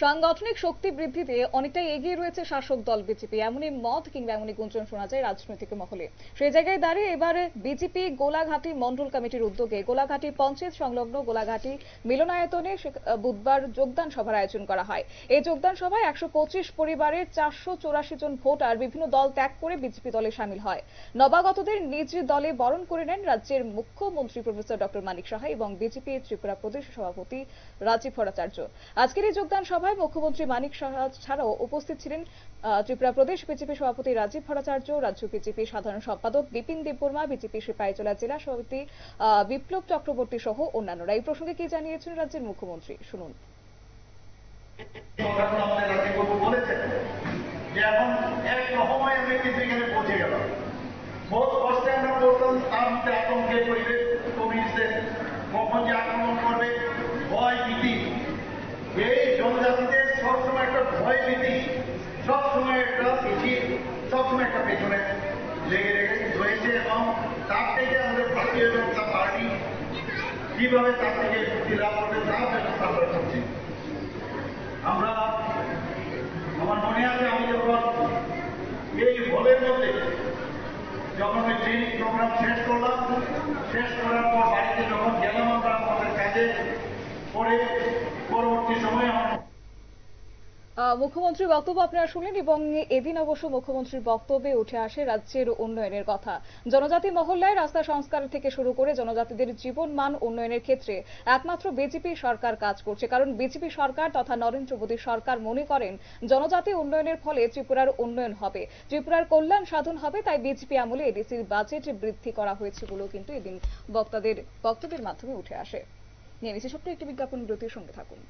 সাংগঠনিক শক্তি বৃদ্ধিতে অনেকটাই এগিয়ে রয়েছে শাসক দল বিজেপি, এমনই মত কিংবা এমনই গুঞ্জন শোনা যায় রাজনৈতিক মহলে। সেই জায়গায় দাঁড়িয়ে এবার বিজেপি গোলাঘাটি মন্ডল কমিটির উদ্যোগে গোলাঘাটি পঞ্চায়েত সংলগ্ন গোলাঘাটি মিলনায়তনে বুধবার যোগদান সভার আয়োজন করা হয়। এই যোগদান সভায় 125 পরিবারের 484 জন ভোটার বিভিন্ন দল ত্যাগ করে বিজেপি দলে সামিল হয়। নবাগতদের নিজ দলে বরণ করে নেন রাজ্যের মুখ্যমন্ত্রী প্রফেসর ডক্টর মানিক সাহা এবং বিজেপি ত্রিপুরা প্রদেশ সভাপতি রাজীব ভট্টাচার্য। আজকের এই যোগদান সভায় মুখ্যমন্ত্রী মানিক সাহা ছাড়াও উপস্থিত ছিলেন ত্রিপুরা প্রদেশ বিজেপি সভাপতি রাজীব ভট্টাচার্য, রাজ্য বিজেপি সাধারণ সম্পাদক বিপিন দেববর্মা, বিজেপি সিপাহীজলা জেলা সভাপতি বিপ্লব চক্রবর্তী সহ অন্যান্যরা। এই প্রসঙ্গে কি জানিয়েছেন রাজ্যের মুখ্যমন্ত্রী, শুনুন। এই জনজাতিদের সবসময় একটা ভয় ভীতি, সবসময় একটা পিছিয়ে, সবসময় একটা পেছনে লেগে রয়েছে এবং তার থেকে আমাদের ভারতীয় জনতা পার্টি কিভাবে তার থেকে মুক্তি লাভ করবে তার ব্যবস্থা আমরা করছি। আমরা আমার মনে আছে আমি যখন এই হলের মধ্যে যখন ওই ট্রেনিং প্রোগ্রাম শেষ করলাম, শেষ করার পর বাড়িতে যখন গেলাম আমরা আমাদের কাজে পরে পরবর্তী সময়ে মুখ্যমন্ত্রীর বক্তব্য আপনারা শুনলেন এবং এদিন অবশ্য মুখ্যমন্ত্রীর বক্তব্যে উঠে আসে রাজ্যের উন্নয়নের কথা। জনজাতি মহল্লায় রাস্তা সংস্কার থেকে শুরু করে জনজাতিদের জীবন মান উন্নয়নের ক্ষেত্রে একমাত্র বিজেপি সরকার কাজ করছে, কারণ বিজেপি সরকার তথা নরেন্দ্র মোদী সরকার মনে করেন জনজাতি উন্নয়নের ফলে ত্রিপুরার উন্নয়ন হবে, ত্রিপুরার কল্যাণ সাধন হবে। তাই বিজেপি আমলে এডিসির বাজেট বৃদ্ধি করা হয়েছে বলেও কিন্তু এদিন বক্তাদের বক্তব্যের মাধ্যমে উঠে আসে। নিয়ে নিচ্ছি ছোট্ট একটি বিজ্ঞাপন বিরতির সঙ্গে থাকুন।